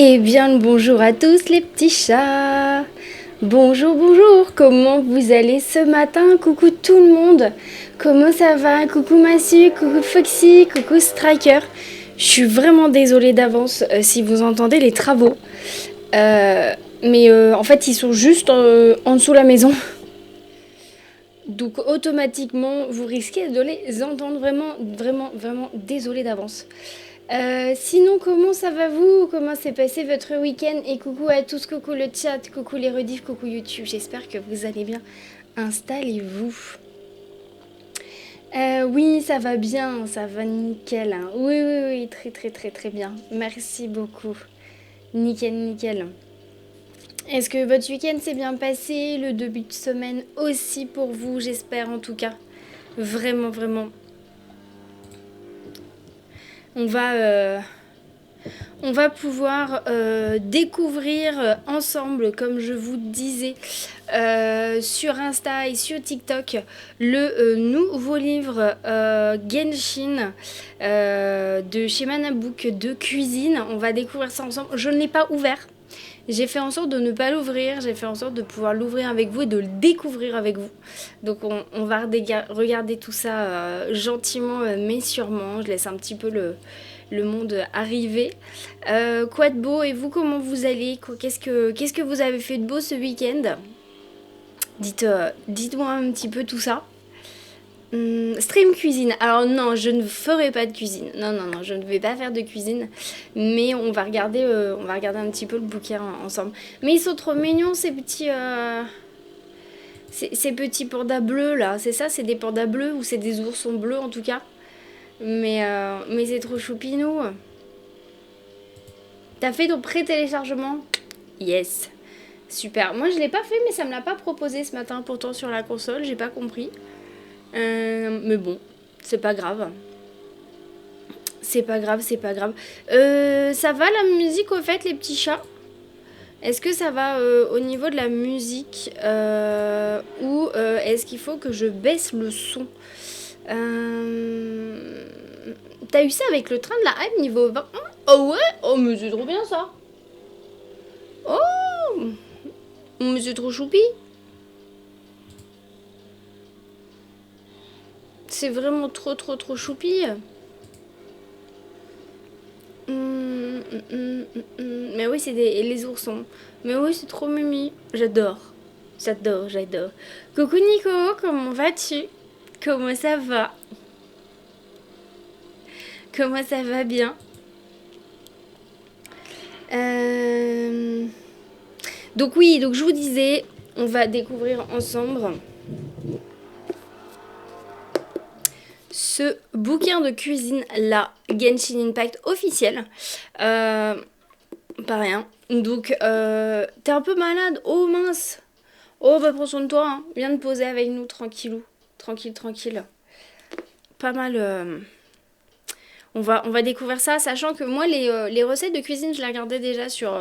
Eh bien, le bonjour à tous les petits chats. Bonjour, bonjour. Comment vous allez ce matin? Coucou tout le monde. Comment ça va? Coucou Massu, coucou Foxy, coucou Striker. Je suis vraiment désolée d'avance si vous entendez les travaux. Mais en fait, ils sont juste en dessous de la maison. Donc automatiquement, vous risquez de les entendre. Vraiment, vraiment, vraiment désolée d'avance. Sinon, comment ça va vous? Comment s'est passé votre week-end? Et coucou à tous, coucou le chat, coucou les rediffs, coucou YouTube. J'espère que vous allez bien. Installez-vous. Oui, ça va bien, ça va nickel, hein. Oui, oui, oui, très, très, très, très bien. Merci beaucoup. Nickel, nickel. Est-ce que votre week-end s'est bien passé? Le début de semaine aussi pour vous, j'espère en tout cas. Vraiment, vraiment. On va, on va pouvoir découvrir ensemble, comme je vous disais, sur Insta et sur TikTok, le nouveau livre Genshin de chez Manabook de cuisine. On va découvrir ça ensemble. Je ne l'ai pas ouvert. J'ai fait en sorte de ne pas l'ouvrir, j'ai fait en sorte de pouvoir l'ouvrir avec vous et de le découvrir avec vous. Donc on va regarder tout ça gentiment mais sûrement. Je laisse un petit peu le monde arriver. Quoi de beau? Et vous, comment vous allez? Qu'est-ce que vous avez fait de beau ce week-end? Dites-moi un petit peu tout ça. Stream cuisine. Alors non, je ne ferai pas de cuisine. Non, non, non, je ne vais pas faire de cuisine. Mais on va regarder un petit peu le bouquin ensemble. Mais ils sont trop mignons ces petits, ces petits pandas bleus là. C'est ça, c'est des pandas bleus ou c'est des oursons bleus en tout cas. Mais c'est trop choupinou. T'as fait ton pré-téléchargement? Yes. Super. Moi je l'ai pas fait, mais ça me l'a pas proposé ce matin. Pourtant sur la console, j'ai pas compris. Mais bon, c'est pas grave. C'est pas grave, c'est pas grave. Ça va la musique au fait, les petits chats? Est-ce que ça va au niveau de la musique ou est-ce qu'il faut que je baisse le son? T'as eu ça avec le train de la hype niveau 20? Oh ouais? Oh mais c'est trop bien ça! Oh mais c'est trop choupi! C'est vraiment trop trop trop choupi! Mais oui, c'est les oursons. Mais oui, c'est trop mimi. J'adore. J'adore, j'adore. Coucou Nico, comment vas-tu? Comment ça va? Comment ça va bien? Euh, Donc oui, donc je vous disais, on va découvrir ensemble ce bouquin de cuisine, la Genshin Impact officiel. Pas rien. Donc, t'es un peu malade? Oh mince! Oh bah prends soin de toi, hein. Viens te poser avec nous, tranquillou. Tranquille, tranquille. Pas mal. On va découvrir ça, sachant que moi, les recettes de cuisine, je les regardais déjà sur...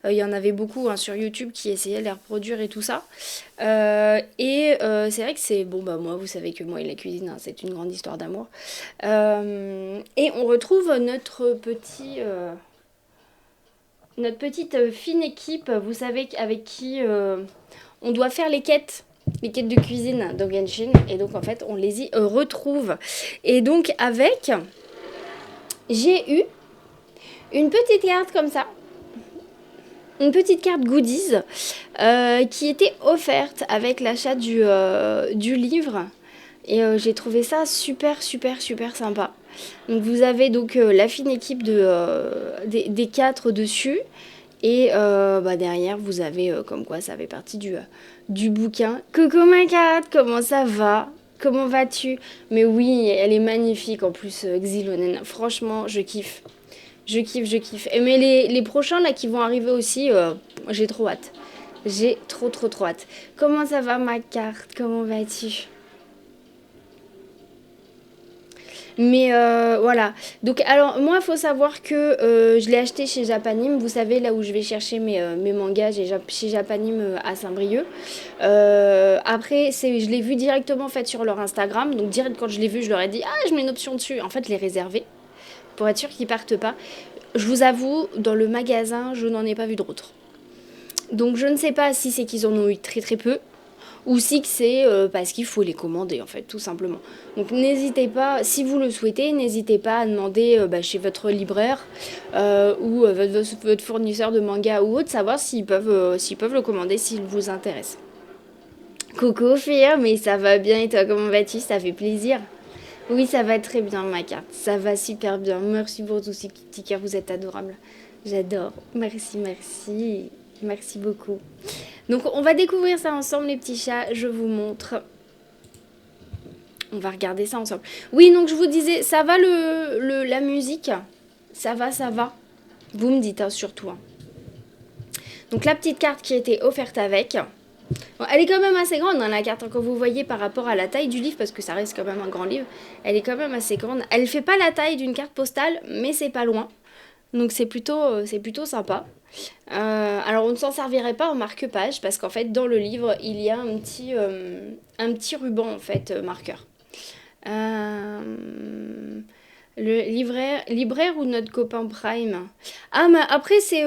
Il y en avait beaucoup hein, sur YouTube qui essayaient de les reproduire et tout ça. C'est vrai que c'est... Bon, bah moi, vous savez que moi et la cuisine, hein, c'est une grande histoire d'amour. Et on retrouve notre petite fine équipe, vous savez, avec qui on doit faire les quêtes de cuisine dans Genshin. Et donc, en fait, on les y retrouve. Et donc, j'ai eu une petite carte comme ça, une petite carte goodies qui était offerte avec l'achat du livre. Et j'ai trouvé ça super, super, super sympa. Donc vous avez donc la fine équipe des quatre dessus. Et bah derrière, vous avez comme quoi ça fait partie du bouquin. Coucou ma cat, comment ça va? Comment vas-tu? Mais oui, elle est magnifique en plus, Xilonen. Franchement, je kiffe. Je kiffe, je kiffe. Et mais les prochains là qui vont arriver aussi, j'ai trop hâte. J'ai trop, trop, trop hâte. Comment ça va ma carte? Comment vas-tu? Mais voilà. Donc, alors, moi, il faut savoir que je l'ai acheté chez Japanim. Vous savez, là où je vais chercher mes mangas, chez Japanim à Saint-Brieuc. Après, je l'ai vu directement en fait sur leur Instagram. Donc, direct quand je l'ai vu, je leur ai dit, ah, je mets une option dessus. En fait, je l'ai réservé pour être sûr qu'ils partent pas. je vous avoue, dans le magasin, je n'en ai pas vu d'autres. Donc je ne sais pas si c'est qu'ils en ont eu très très peu, ou si que c'est parce qu'il faut les commander en fait, tout simplement. Donc n'hésitez pas, si vous le souhaitez, n'hésitez pas à demander chez votre libraire ou votre fournisseur de manga ou autre, savoir s'ils peuvent le commander s'il vous intéresse. Coucou Fir, mais ça va bien et toi comment vas-tu? Ça fait plaisir. Oui, ça va très bien ma carte, ça va super bien. Merci pour tous ces petits cœurs, vous êtes adorables. J'adore. Merci, merci. Merci beaucoup. Donc on va découvrir ça ensemble les petits chats, je vous montre. On va regarder ça ensemble. Oui, donc je vous disais, ça va la musique? Ça va, ça va. Vous me dites surtout. Hein. Donc la petite carte qui a été offerte avec. Bon, elle est quand même assez grande, hein, la carte, quand vous voyez par rapport à la taille du livre, parce que ça reste quand même un grand livre. Elle est quand même assez grande. Elle fait pas la taille d'une carte postale, mais c'est pas loin. Donc c'est plutôt sympa. Alors on ne s'en servirait pas en marque-page, parce qu'en fait dans le livre, il y a un petit ruban en fait marqueur. Euh, le libraire ou notre copain Prime? Ah, mais après, c'est.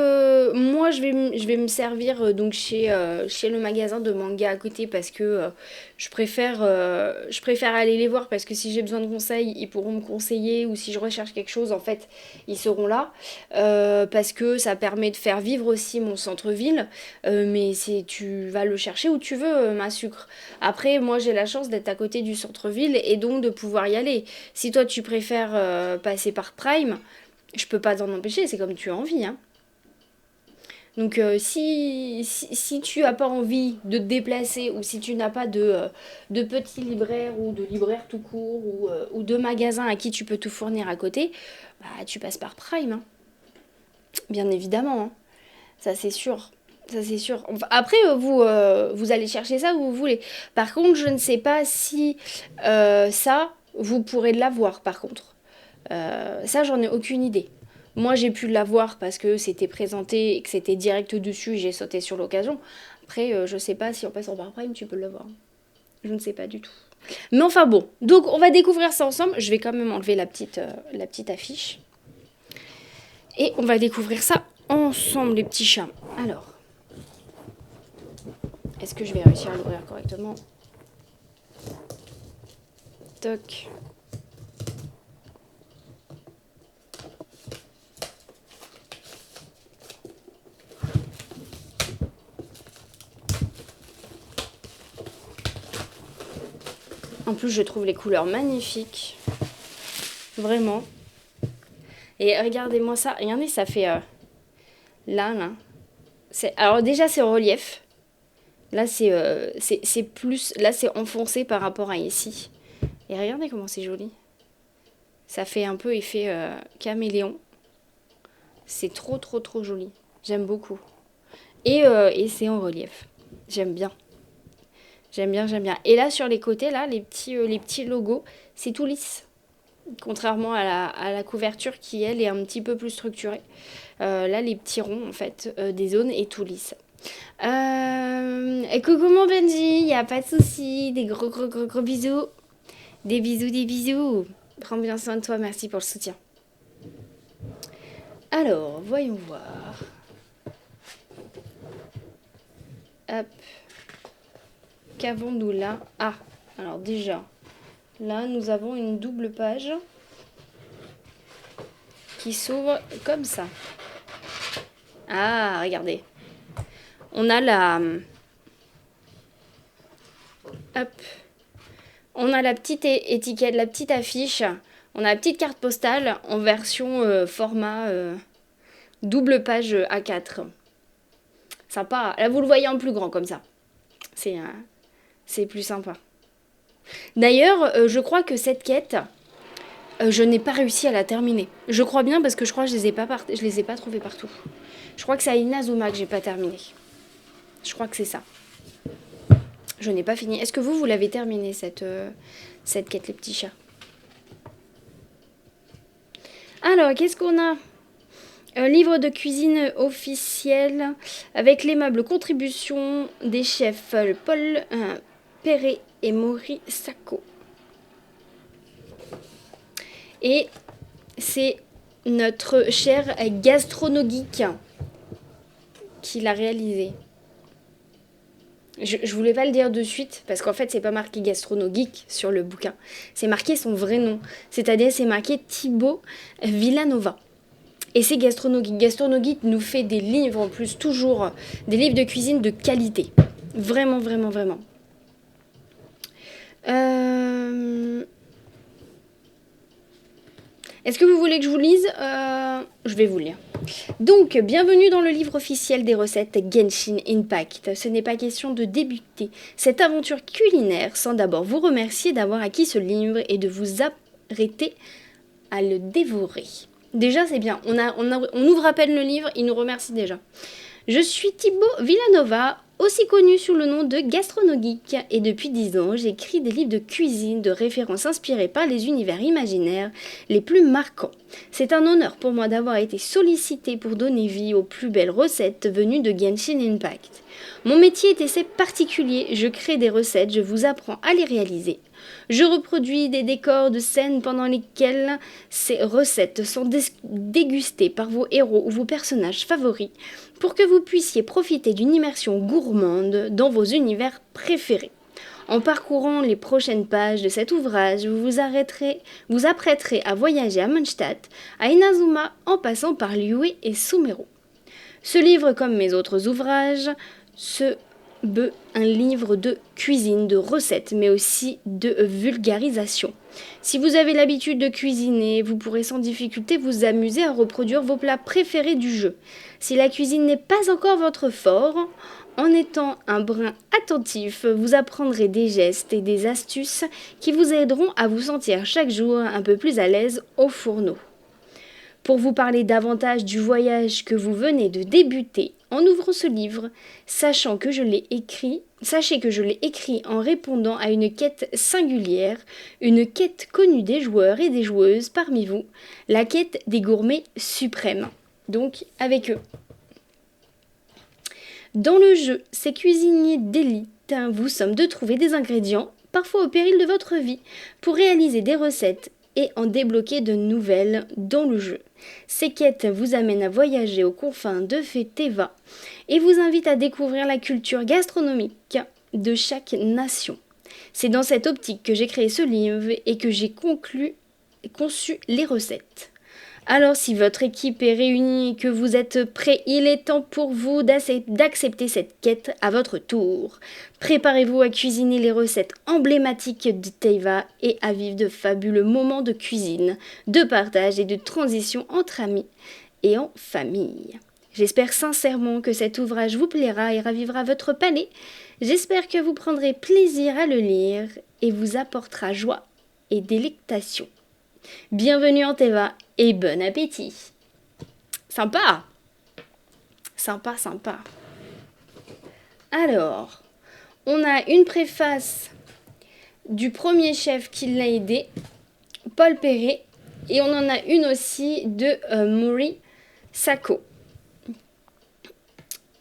Moi, je vais me servir donc chez le magasin de manga à côté parce que je préfère aller les voir parce que si j'ai besoin de conseils, ils pourront me conseiller ou si je recherche quelque chose, en fait, ils seront là. Parce que ça permet de faire vivre aussi mon centre-ville. Mais tu vas le chercher où tu veux, ma sucre. Après, moi, j'ai la chance d'être à côté du centre-ville et donc de pouvoir y aller. Si toi tu préfères passer par Prime, je peux pas t'en empêcher, c'est comme tu as envie. Hein. Donc si tu as pas envie de te déplacer ou si tu n'as pas de petit libraire ou de libraire tout court ou de magasin à qui tu peux tout fournir à côté, bah tu passes par Prime. Hein. Bien évidemment, hein. Ça c'est sûr. Ça c'est sûr. Enfin, après, vous allez chercher ça où vous voulez. Par contre, je ne sais pas si ça, vous pourrez l'avoir par contre. Ça, j'en ai aucune idée. Moi, j'ai pu l'avoir parce que c'était présenté et que c'était direct dessus et j'ai sauté sur l'occasion. Après, je sais pas si en passant par Prime, tu peux l'avoir. Je ne sais pas du tout. Mais enfin bon, donc on va découvrir ça ensemble. Je vais quand même enlever la petite affiche. Et on va découvrir ça ensemble, les petits chats. Alors, est-ce que je vais réussir à l'ouvrir correctement? Toc. En plus, je trouve les couleurs magnifiques. Vraiment. Et regardez-moi ça. Regardez, ça fait... là. Alors déjà, c'est en relief. Là, c'est plus... Là, c'est enfoncé par rapport à ici. Et regardez comment c'est joli. Ça fait un peu effet caméléon. C'est trop, trop, trop joli. J'aime beaucoup. Et c'est en relief. J'aime bien. J'aime bien, j'aime bien. Et là, sur les côtés, là, les petits logos, c'est tout lisse. Contrairement à la couverture qui, elle, est un petit peu plus structurée. Là, les petits ronds, en fait, des zones et tout lisse. Et coucou mon Benji, y a pas de souci. Des gros, gros, gros, gros bisous. Des bisous, des bisous. Prends bien soin de toi, merci pour le soutien. Alors, voyons voir. Hop. Qu'avons-nous là? Ah, alors déjà, là, nous avons une double page qui s'ouvre comme ça. Ah, regardez. On a Hop. On a la petite étiquette, la petite affiche. On a la petite carte postale en version format double page A4. Sympa. Là, vous le voyez en plus grand comme ça. C'est plus sympa. D'ailleurs, je crois que cette quête, je n'ai pas réussi à la terminer. Je crois bien parce que je crois que je les ai pas trouvées partout. Je crois que c'est à Inazuma que j'ai pas terminé. Je crois que c'est ça. Je n'ai pas fini. Est-ce que vous l'avez terminé cette quête, les petits chats? Alors, qu'est-ce qu'on a? Un livre de cuisine officiel avec les meubles contribution des chefs Paul Perret et Mori Sacco. Et c'est notre cher gastronogeek qui l'a réalisé. Je voulais pas le dire de suite parce qu'en fait c'est pas marqué gastronogeek sur le bouquin, c'est marqué son vrai nom, c'est-à-dire c'est marqué Thibaut Villanova. Et c'est Gastronogeek. Gastronogeek nous fait des livres en plus, toujours des livres de cuisine de qualité. Vraiment, vraiment, vraiment. Est-ce que vous voulez que je vous lise Je vais vous lire. Donc, bienvenue dans le livre officiel des recettes Genshin Impact. Ce n'est pas question de débuter cette aventure culinaire sans d'abord vous remercier d'avoir acquis ce livre et de vous arrêter à le dévorer. Déjà, c'est bien. On ouvre à peine le livre, il nous remercie déjà. Je suis Thibaut Villanova, aussi connu sous le nom de Gastronogeek, et depuis 10 ans, j'écris des livres de cuisine de références inspirés par les univers imaginaires les plus marquants. C'est un honneur pour moi d'avoir été sollicité pour donner vie aux plus belles recettes venues de Genshin Impact. Mon métier est assez particulier, je crée des recettes, je vous apprends à les réaliser. Je reproduis des décors de scènes pendant lesquels ces recettes sont dégustées par vos héros ou vos personnages favoris pour que vous puissiez profiter d'une immersion gourmande dans vos univers préférés. En parcourant les prochaines pages de cet ouvrage, vous apprêterez à voyager à Mondstadt, à Inazuma, en passant par Liyue et Sumeru. Ce livre, comme mes autres ouvrages, se veut un livre de cuisine, de recettes, mais aussi de vulgarisation. Si vous avez l'habitude de cuisiner, vous pourrez sans difficulté vous amuser à reproduire vos plats préférés du jeu. Si la cuisine n'est pas encore votre fort, en étant un brin attentif, vous apprendrez des gestes et des astuces qui vous aideront à vous sentir chaque jour un peu plus à l'aise au fourneau. Pour vous parler davantage du voyage que vous venez de débuter en ouvrant ce livre, sachez que je l'ai écrit en répondant à une quête singulière, une quête connue des joueurs et des joueuses parmi vous, la quête des gourmets suprêmes. Donc avec eux. Dans le jeu, ces cuisiniers d'élite vous somment de trouver des ingrédients, parfois au péril de votre vie, pour réaliser des recettes et en débloquer de nouvelles dans le jeu. Ces quêtes vous amènent à voyager aux confins de Teva et vous invitent à découvrir la culture gastronomique de chaque nation. C'est dans cette optique que j'ai créé ce livre et que j'ai conçu les recettes. Alors si votre équipe est réunie et que vous êtes prêts, il est temps pour vous d'accepter cette quête à votre tour. Préparez-vous à cuisiner les recettes emblématiques de Teva et à vivre de fabuleux moments de cuisine, de partage et de transition entre amis et en famille. J'espère sincèrement que cet ouvrage vous plaira et ravivera votre palais. J'espère que vous prendrez plaisir à le lire et vous apportera joie et délectation. Bienvenue en Teva et bon appétit. Sympa. Sympa, sympa. Alors, on a une préface du premier chef qui l'a aidé, Paul Perret, et on en a une aussi de Mori Sako.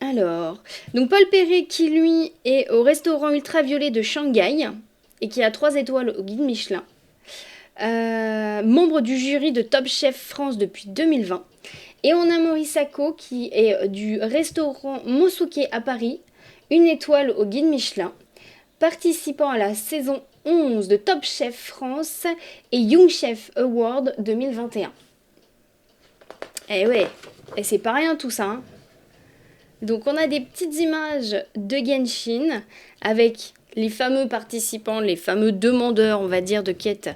Alors, donc Paul Perret qui lui est au restaurant ultraviolet de Shanghai et qui a 3 étoiles au guide Michelin. Membre du jury de Top Chef France depuis 2020. Et on a Mori Sako qui est du restaurant Mosuke à Paris, 1 étoile au guide Michelin, participant à la saison 11 de Top Chef France et Young Chef Award 2021. Eh ouais, et c'est pas rien tout ça, hein. Donc on a des petites images de Genshin avec les fameux participants, les fameux demandeurs, on va dire, de quête,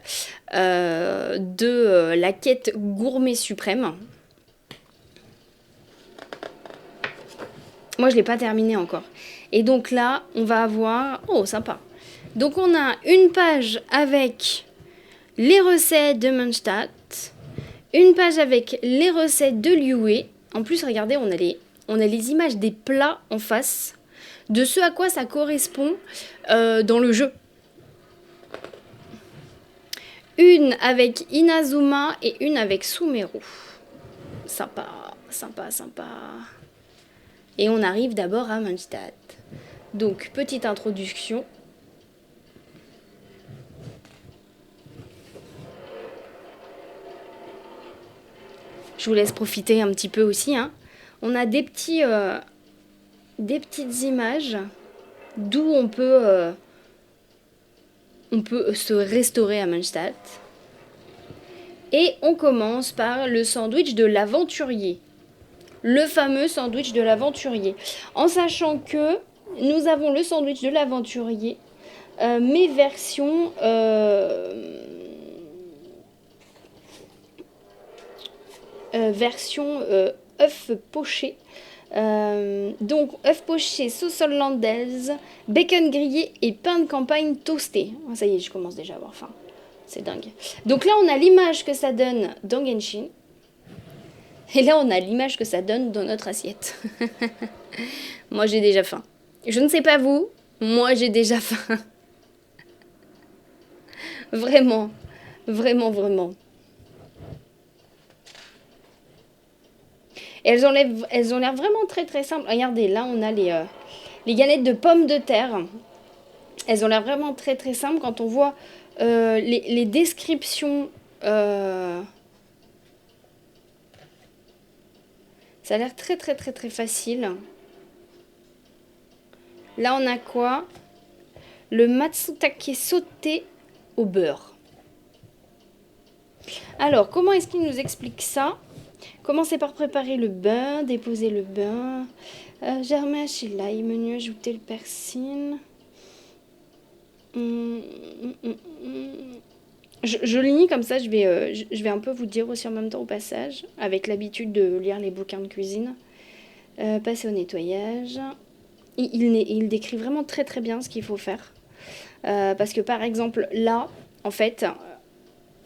de la quête gourmet suprême. Moi, je ne l'ai pas terminé encore. Et donc là, on va avoir... Oh, sympa. Donc on a une page avec les recettes de Mondstadt, une page avec les recettes de Liyue. En plus, regardez, on a les images des plats en face, de ce à quoi ça correspond dans le jeu. Une avec Inazuma et une avec Sumeru. Sympa, sympa, sympa. Et on arrive d'abord à Mondstadt. Donc, petite introduction. Je vous laisse profiter un petit peu aussi, hein. On a des petites images d'où on peut se restaurer à Münstadt. Et on commence par le sandwich de l'aventurier. Le fameux sandwich de l'aventurier. En sachant que nous avons le sandwich de l'aventurier, mais version œuf poché. Donc œuf poché, sauce hollandaise, bacon grillé et pain de campagne toasté. Oh, ça y est, je commence déjà à avoir faim. C'est dingue. Donc là, on a l'image que ça donne dans Genshin. Et là, on a l'image que ça donne dans notre assiette. Moi, j'ai déjà faim. Je ne sais pas vous, moi, j'ai déjà faim. Vraiment, vraiment, vraiment. Et elles ont l'air vraiment très très simples. Regardez, là on a les galettes de pommes de terre. Elles ont l'air vraiment très très simples quand on voit les descriptions. Ça a l'air très très très très facile. Là on a quoi? Le matsutake sauté au beurre. Alors, comment est-ce qu'il nous explique ça? Commencez par préparer le bain, déposer le bain, germer chez l'ail, menu, ajouter le persil. Je lis comme ça, je vais un peu vous dire aussi en même temps au passage, avec l'habitude de lire les bouquins de cuisine. Passer au nettoyage. Il décrit vraiment très très bien ce qu'il faut faire. Parce que par exemple, là, en fait,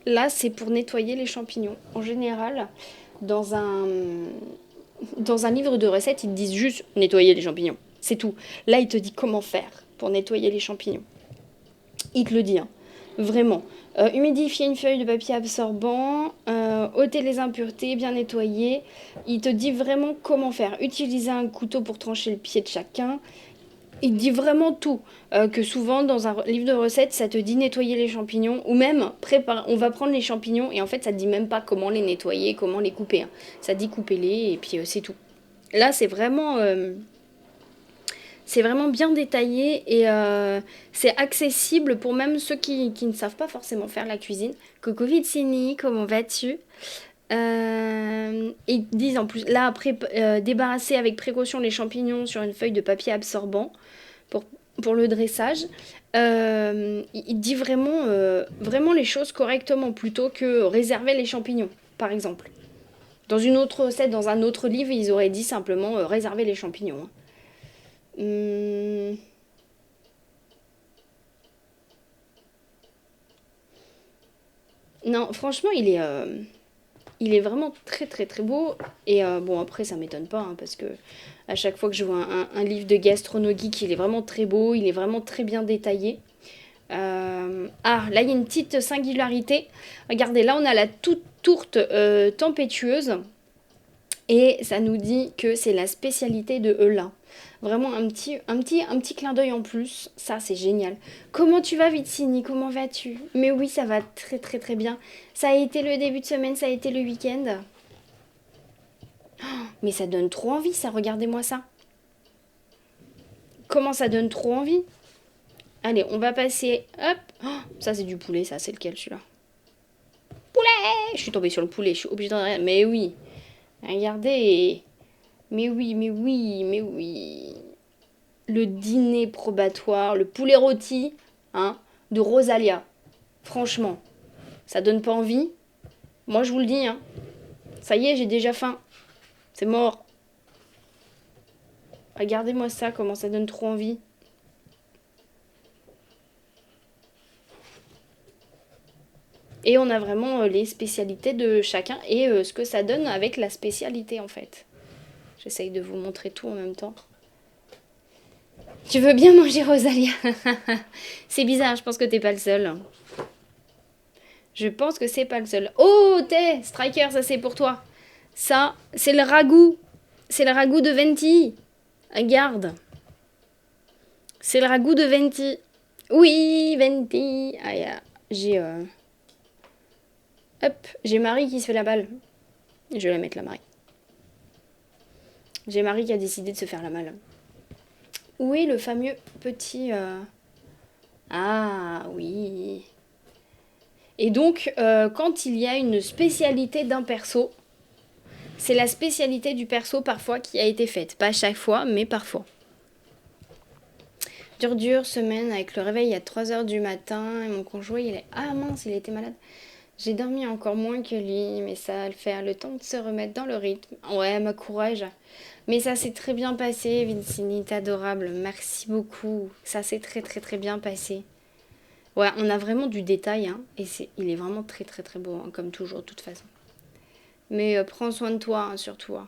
là c'est pour nettoyer les champignons. En général, dans un livre de recettes, ils te disent juste nettoyer les champignons. C'est tout. Là, il te dit comment faire pour nettoyer les champignons. Il te le dit, hein. Vraiment. Humidifier une feuille de papier absorbant, ôter les impuretés, bien nettoyer. Il te dit vraiment comment faire. Utiliser un couteau pour trancher le pied de chacun. Il dit vraiment tout. Que souvent, dans un livre de recettes, ça te dit nettoyer les champignons. Ou même, on va prendre les champignons et en fait, ça te dit même pas comment les nettoyer, comment les couper, hein. Ça dit couper-les et puis c'est tout. Là, c'est vraiment bien détaillé et c'est accessible pour même ceux qui ne savent pas forcément faire la cuisine. Coucou Vitsini, comment vas-tu? Ils disent en plus, là, après, débarrasser avec précaution les champignons sur une feuille de papier absorbant pour le dressage. Il dit vraiment les choses correctement plutôt que réserver les champignons, par exemple. Dans une autre recette, dans un autre livre, ils auraient dit simplement réserver les champignons, hein. Non, franchement, il est vraiment très très très beau. Et bon, après, ça m'étonne pas, hein, parce que à chaque fois que je vois un livre de gastronomie, il est vraiment très beau, il est vraiment très bien détaillé. Là, il y a une petite singularité. Regardez, là, on a la toute tourte tempétueuse. Et ça nous dit que c'est la spécialité de Eula. Vraiment un petit clin d'œil en plus. Ça, c'est génial. Comment tu vas, Vitsini? Comment vas-tu? Mais oui, ça va très très très bien. Ça a été le début de semaine, ça a été le week-end. Oh, mais ça donne trop envie, ça. Regardez-moi ça. Comment ça donne trop envie? Allez, on va passer... Hop. Oh, ça, c'est du poulet, ça. C'est lequel, celui-là? Poulet! Je suis tombée sur le poulet, je suis obligée d'en regarder. Mais oui. Regardez. Mais oui, mais oui, mais oui. Le dîner probatoire, le poulet rôti, hein, de Rosalia. Franchement, ça donne pas envie? Moi, je vous le dis, hein. Ça y est, j'ai déjà faim. C'est mort. Regardez-moi ça, comment ça donne trop envie. Et on a vraiment les spécialités de chacun et ce que ça donne avec la spécialité, en fait. J'essaye de vous montrer tout en même temps. Tu veux bien manger Rosalia? C'est bizarre, je pense que t'es pas le seul. Je pense que c'est pas le seul. Oh, t'es Striker, ça c'est pour toi. Ça, c'est le ragoût. C'est le ragoût de Venti. Regarde. C'est le ragoût de Venti. Oui, Venti. Ah, j'ai... Hop, j'ai Marie qui se fait la balle. Je vais la mettre là, Marie. J'ai Marie qui a décidé de se faire la malle. Où est le fameux petit... Ah oui. Et donc, quand il y a une spécialité d'un perso, c'est la spécialité du perso parfois qui a été faite. Pas chaque fois, mais parfois. Dure semaine avec le réveil à 3 h du matin et mon conjoint il est... Ah mince, il était malade. J'ai dormi encore moins que lui, mais ça va le faire, le temps de se remettre dans le rythme. Ouais, ma courage. Mais ça s'est très bien passé, Vincini, t'es adorable. Merci beaucoup. Ça s'est très très très bien passé. Ouais, on a vraiment du détail, hein, et il est vraiment très très très beau, hein, comme toujours, de toute façon. Mais prends soin de toi, hein, surtout. Hein.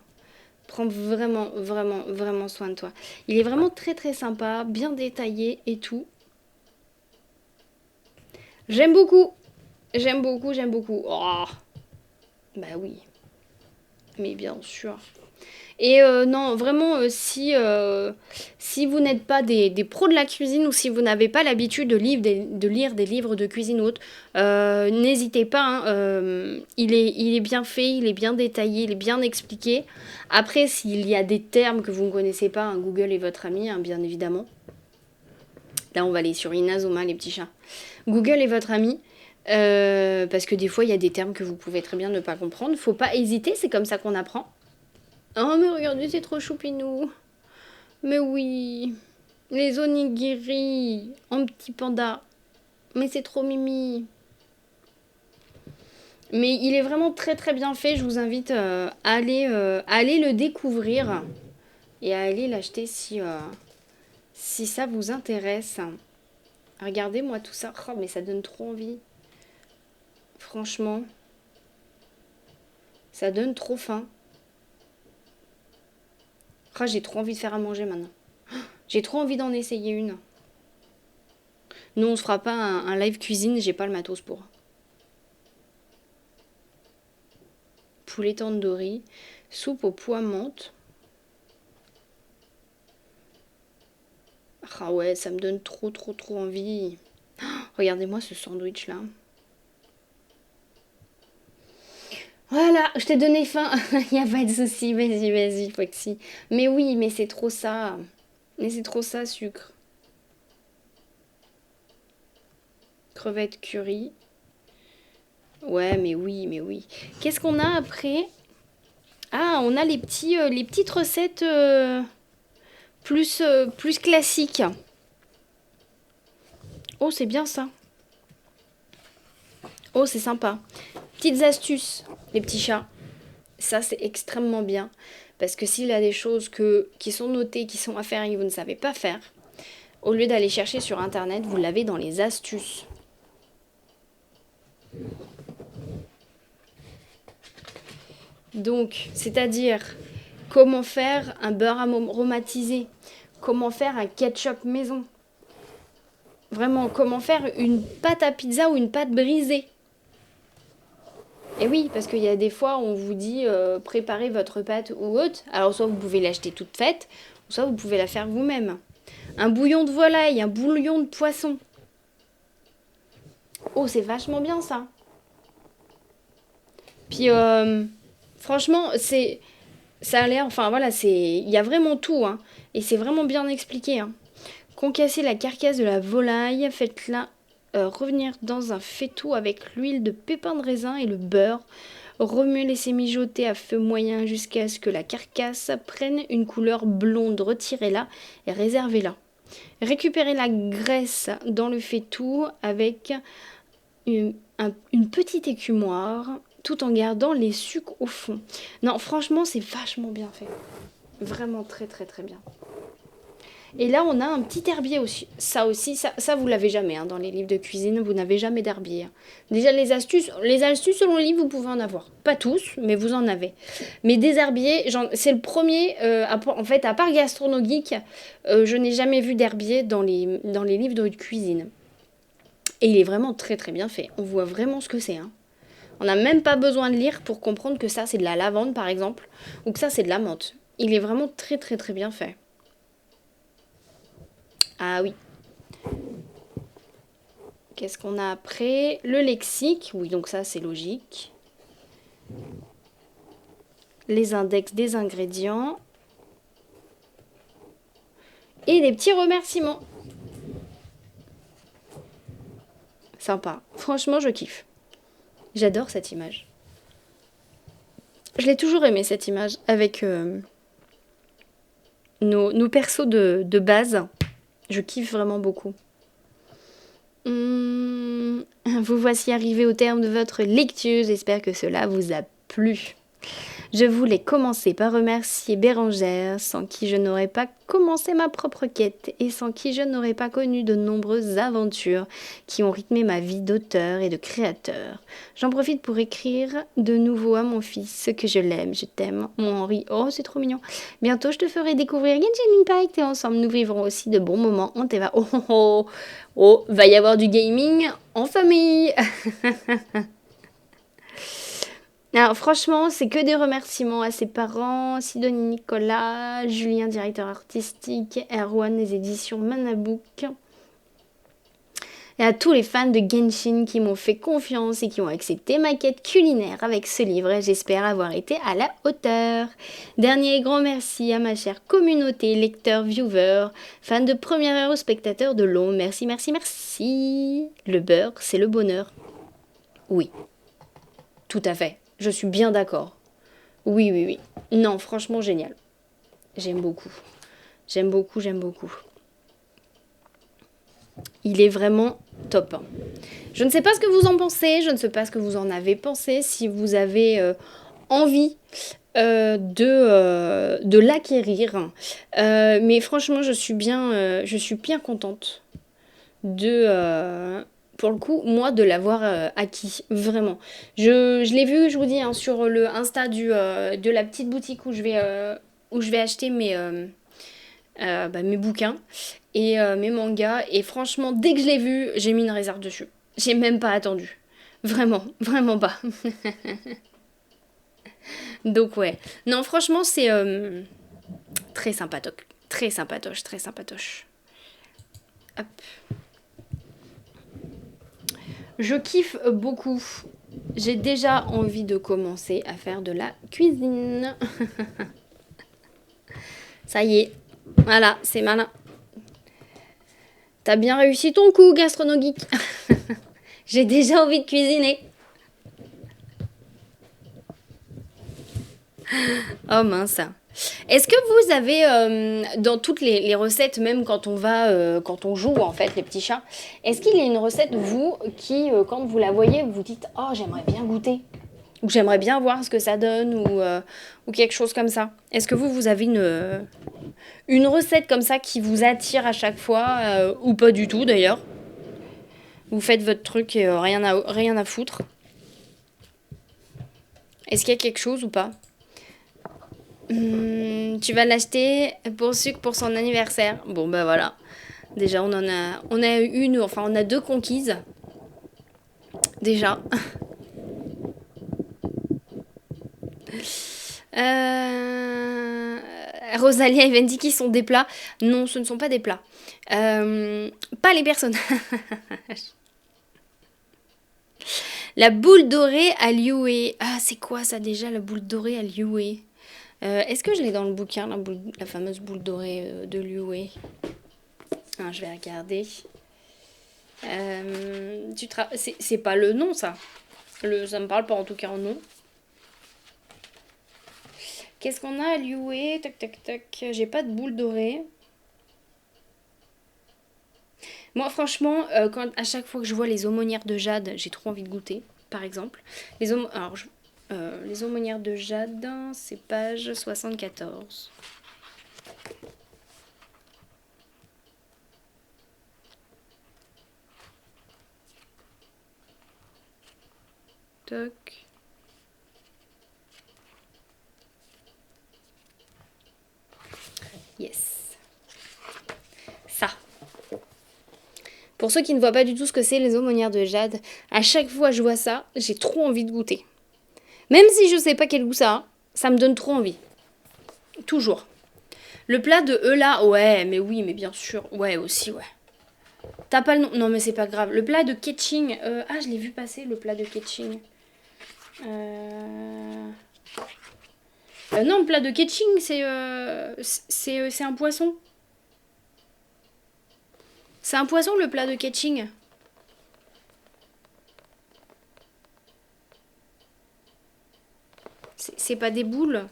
Prends vraiment, vraiment, vraiment soin de toi. Il est vraiment très très sympa, bien détaillé et tout. J'aime beaucoup. J'aime beaucoup, j'aime beaucoup. Oh, bah oui. Mais bien sûr. Et non, vraiment, si vous n'êtes pas des pros de la cuisine ou si vous n'avez pas l'habitude de lire des livres de cuisine ou autre, n'hésitez pas. Hein, il est bien fait, il est bien détaillé, il est bien expliqué. Après, s'il y a des termes que vous ne connaissez pas, hein, Google est votre ami, hein, bien évidemment. Là, on va aller sur Inazuma, les petits chats. Google est votre ami. Parce que des fois, il y a des termes que vous pouvez très bien ne pas comprendre. Faut pas hésiter, c'est comme ça qu'on apprend. Oh, mais regardez, c'est trop choupinou. Mais oui, les onigiri en petit panda. Mais c'est trop mimi. Mais il est vraiment très très bien fait. Je vous invite à aller le découvrir et à aller l'acheter si ça vous intéresse. Regardez-moi tout ça. Oh, mais ça donne trop envie. Franchement, ça donne trop faim. Oh, j'ai trop envie de faire à manger maintenant. J'ai trop envie d'en essayer une. Nous, on se fera pas un live cuisine, j'ai pas le matos pour. Poulet tandoori, soupe aux pois menthe. Ah ouais, ça me donne trop trop trop envie. Oh, regardez-moi ce sandwich là. Voilà, je t'ai donné faim. Il n'y a pas de souci, vas-y, vas-y, Foxy. Mais oui, mais c'est trop ça. Mais c'est trop ça, sucre. Crevettes curry. Ouais, mais oui, mais oui. Qu'est-ce qu'on a après? Ah, on a les petites recettes plus classiques. Oh, c'est bien ça. Oh, c'est sympa. Petites astuces, les petits chats. Ça, c'est extrêmement bien. Parce que s'il y a des choses qui sont notées, qui sont à faire et que vous ne savez pas faire, au lieu d'aller chercher sur Internet, vous l'avez dans les astuces. Donc, c'est-à-dire comment faire un beurre aromatisé, comment faire un ketchup maison, vraiment comment faire une pâte à pizza ou une pâte brisée. Et oui, parce qu'il y a des fois, on vous dit préparez votre pâte ou autre. Alors, soit vous pouvez l'acheter toute faite, ou soit vous pouvez la faire vous-même. Un bouillon de volaille, un bouillon de poisson. Oh, c'est vachement bien ça. Puis, franchement, ça a l'air, enfin voilà, il y a vraiment tout, hein. Et c'est vraiment bien expliqué, hein. Concassez la carcasse de la volaille, faites-la revenir dans un faitout avec l'huile de pépins de raisin et le beurre. Remuez, laissez mijoter à feu moyen jusqu'à ce que la carcasse prenne une couleur blonde. Retirez-la et réservez-la. Récupérez la graisse dans le faitout avec une petite écumoire tout en gardant les sucs au fond. Non, franchement, c'est vachement bien fait. Vraiment très très très bien. Et là, on a un petit herbier aussi. Ça aussi, ça vous l'avez jamais hein, dans les livres de cuisine. Vous n'avez jamais d'herbier. Hein. Déjà, les astuces selon le livre, vous pouvez en avoir. Pas tous, mais vous en avez. Mais des herbiers, c'est le premier. En fait, à part Gastrono Geek, je n'ai jamais vu d'herbier dans les livres de cuisine. Et il est vraiment très très bien fait. On voit vraiment ce que c'est. Hein. On n'a même pas besoin de lire pour comprendre que ça, c'est de la lavande, par exemple, ou que ça, c'est de la menthe. Il est vraiment très très très bien fait. Ah oui. Qu'est-ce qu'on a après? Le lexique. Oui, donc ça, c'est logique. les index des ingrédients et des petits remerciements. Sympa. Franchement, je kiffe. J'adore cette image. Je l'ai toujours aimée, cette image, avec nos persos de base. Je kiffe vraiment beaucoup. Vous voici arrivé au terme de votre lecture. J'espère que cela vous a plu. Je voulais commencer par remercier Bérangère, sans qui je n'aurais pas commencé ma propre quête et sans qui je n'aurais pas connu de nombreuses aventures qui ont rythmé ma vie d'auteur et de créateur. J'en profite pour écrire de nouveau à mon fils que je l'aime, je t'aime, mon Henri. Oh, c'est trop mignon. Bientôt, je te ferai découvrir Genshin Impact et ensemble, nous vivrons aussi de bons moments en Teva. Oh, oh, oh, oh, va y avoir du gaming en famille. Alors franchement, c'est que des remerciements à ses parents, Sidonie Nicolas, Julien, directeur artistique, Erwan, les éditions Manabook, et à tous les fans de Genshin qui m'ont fait confiance et qui ont accepté ma quête culinaire avec ce livre et j'espère avoir été à la hauteur. Dernier grand merci à ma chère communauté, lecteurs, viewers, fans de première heure aux spectateurs de long. Merci, merci, merci. Le beurre, c'est le bonheur. Oui, tout à fait. Je suis bien d'accord. Oui, oui, oui. Non, franchement, génial. J'aime beaucoup. J'aime beaucoup, j'aime beaucoup. Il est vraiment top. Je ne sais pas ce que vous en pensez, je ne sais pas ce que vous en avez pensé, si vous avez envie de l'acquérir. Mais franchement, je suis bien contente de... pour le coup, moi, de l'avoir acquis, vraiment. Je l'ai vu, je vous dis, hein, sur le Insta de la petite boutique où je vais acheter mes bouquins et mes mangas. Et franchement, dès que je l'ai vu, j'ai mis une réserve dessus. J'ai même pas attendu. Vraiment, vraiment pas. Donc ouais. Non, franchement, c'est très sympatoche. Très sympatoche, très sympatoche. Hop. Je kiffe beaucoup. J'ai déjà envie de commencer à faire de la cuisine. Ça y est. Voilà, c'est malin. T'as bien réussi ton coup, gastronomique. J'ai déjà envie de cuisiner. Oh mince. Est-ce que vous avez, dans toutes les recettes, même quand on joue en fait les petits chats, est-ce qu'il y a une recette, vous, qui, quand vous la voyez, vous dites «Oh, j'aimerais bien goûter» ou «J'aimerais bien voir ce que ça donne» ou quelque chose comme ça? Est-ce que vous avez une recette comme ça qui vous attire à chaque fois, ou pas du tout d'ailleurs? Vous faites votre truc et rien à foutre. Est-ce qu'il y a quelque chose ou pas? Tu vas l'acheter pour sucre pour son anniversaire. Bon bah voilà. Déjà on a une, enfin on a deux conquises. Déjà. Rosalia et Venditti sont des plats. Non, ce ne sont pas des plats. Pas les personnages. La boule dorée à Liué. Ah, c'est quoi ça déjà, la boule dorée à Liué? Est-ce que je l'ai dans le bouquin, la fameuse boule dorée de Liué? Ah, je vais regarder. C'est pas le nom, ça. Ça me parle pas en tout cas en nom. Qu'est-ce qu'on a à Liué? Tac, tac, tac. J'ai pas de boule dorée. Moi, franchement, à chaque fois que je vois les aumônières de Jade, j'ai trop envie de goûter, par exemple. Les aumônières de Jade, c'est page 74. Toc. Yes. Ça. Pour ceux qui ne voient pas du tout ce que c'est les aumônières de Jade, à chaque fois que je vois ça, j'ai trop envie de goûter. Même si je sais pas quel goût ça me donne trop envie. Toujours. Le plat de Eula, ouais, mais oui, mais bien sûr. Ouais, aussi, ouais. T'as pas le nom? Non, mais c'est pas grave. Le plat de Ketching. Je l'ai vu passer, le plat de Ketching. Non, le plat de ketching, c'est un poisson. C'est un poisson, le plat de ketching. C'est pas des boules.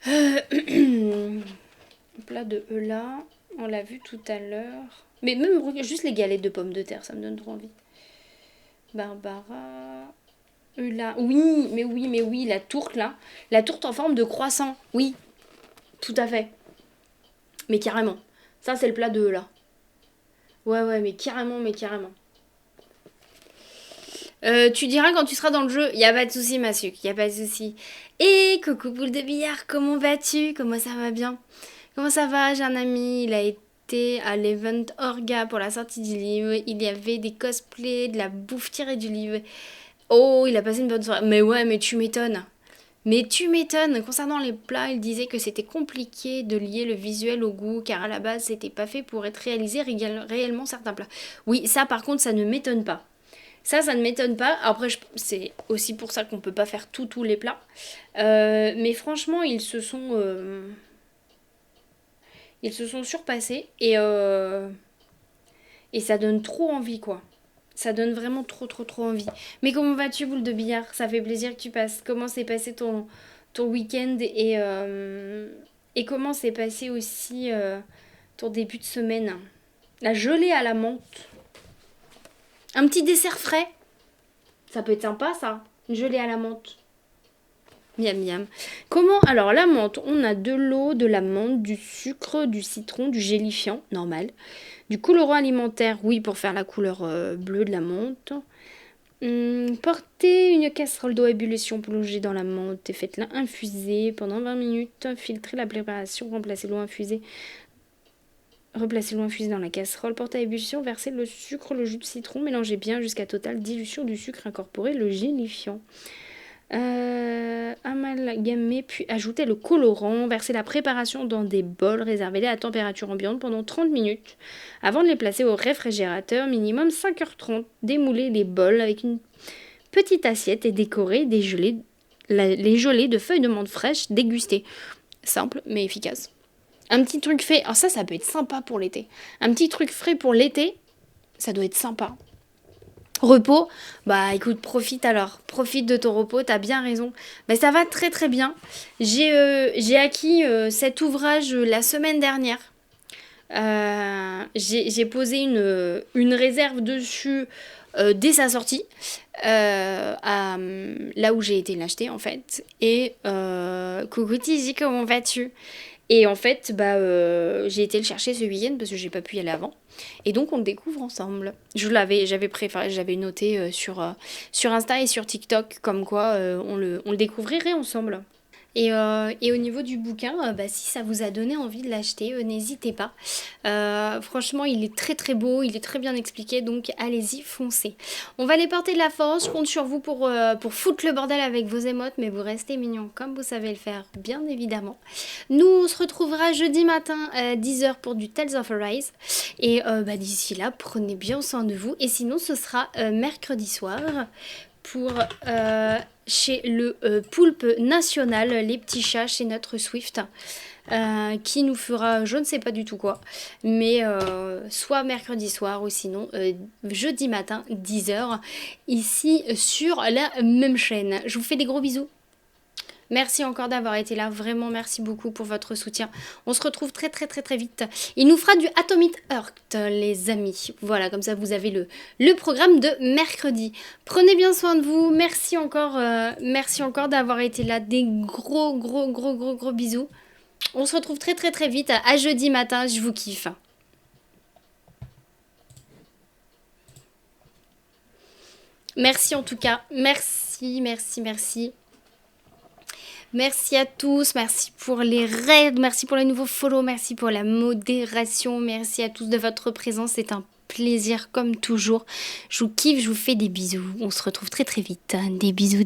Le plat de là, on l'a vu tout à l'heure. Mais même juste les galettes de pommes de terre, ça me donne trop envie. Barbara. Là. Oui, mais oui, la tourte là. La tourte en forme de croissant. Oui, tout à fait. Mais carrément. Ça, c'est le plat de là. Ouais, mais carrément, mais carrément. Tu diras quand tu seras dans le jeu. Y a pas de souci, ma sucre, y a pas de souci. Et coucou boule de billard, comment vas-tu? Comment ça va bien? Comment ça va? J'ai un ami, il a été à l'event Orga pour la sortie du livre. Il y avait des cosplays, de la bouffe tirée du livre. Oh, il a passé une bonne soirée. Mais ouais, mais tu m'étonnes. Mais tu m'étonnes. Concernant les plats, il disait que c'était compliqué de lier le visuel au goût, car à la base, c'était pas fait pour être réalisé réellement certains plats. Oui, ça par contre, ça ne m'étonne pas. Ça ne m'étonne pas. Après, c'est aussi pour ça qu'on peut pas faire tous les plats. Mais franchement, ils se sont surpassés et ça donne trop envie, quoi. Ça donne vraiment trop envie. Mais comment vas-tu, boule de billard? Ça fait plaisir que tu passes. Comment s'est passé ton week-end et comment s'est passé aussi ton début de semaine? La gelée à la menthe. Un petit dessert frais. Ça peut être sympa, ça. Une gelée à la menthe. Miam miam. Comment? Alors, la menthe, on a de l'eau, de la menthe, du sucre, du citron, du gélifiant, normal. Du colorant alimentaire, oui, pour faire la couleur bleue de la menthe. Portez une casserole d'eau à ébullition plongée dans la menthe et faites-la infuser pendant 20 minutes. Filtrez la préparation, replacez l'eau infusée dans la casserole, portez à ébullition, versez le sucre, le jus de citron, mélangez bien jusqu'à totale dilution du sucre, incorporez le gélifiant. Amalgamer, puis ajoutez le colorant, versez la préparation dans des bols, réservez-les à température ambiante pendant 30 minutes avant de les placer au réfrigérateur, minimum 5h30. Démoulez les bols avec une petite assiette et décorez les gelées de feuilles de menthe fraîches dégustées. Simple mais efficace. Un petit truc fait, alors ça peut être sympa pour l'été. Un petit truc frais pour l'été, ça doit être sympa. Repos, bah écoute, profite de ton repos, t'as bien raison. Bah ça va très bien. J'ai acquis cet ouvrage la semaine dernière. J'ai posé une réserve dessus dès sa sortie, là où j'ai été l'acheter en fait. Et coucou Tizi, comment vas-tu? Et en fait, j'ai été le chercher ce week-end parce que j'ai pas pu y aller avant. Et donc on le découvre ensemble. J'avais noté sur Insta et sur TikTok comme quoi on le découvrirait ensemble. Et au niveau du bouquin, si ça vous a donné envie de l'acheter, n'hésitez pas. Franchement, il est très beau, il est très bien expliqué, donc allez-y, foncez. On va les porter de la force, je compte sur vous pour foutre le bordel avec vos émotes, mais vous restez mignons comme vous savez le faire, bien évidemment. Nous, on se retrouvera jeudi matin à 10h pour du Tales of Arise. Et d'ici là, prenez bien soin de vous. Et sinon, ce sera mercredi soir pour chez le Poulpe National, les petits chats chez notre Swift, qui nous fera je ne sais pas du tout quoi, mais soit mercredi soir ou sinon jeudi matin 10h ici sur la même chaîne. Je vous fais des gros bisous. Merci encore d'avoir été là, vraiment merci beaucoup pour votre soutien. On se retrouve très vite. Il nous fera du Atomic Heart, les amis. Voilà, comme ça vous avez le programme de mercredi. Prenez bien soin de vous, merci encore d'avoir été là. Des gros bisous. On se retrouve très vite, à jeudi matin, je vous kiffe. Merci en tout cas, merci. Merci à tous, merci pour les raids, merci pour les nouveaux follow, merci pour la modération, merci à tous de votre présence, c'est un plaisir comme toujours. Je vous kiffe, je vous fais des bisous, on se retrouve très vite. Des bisous.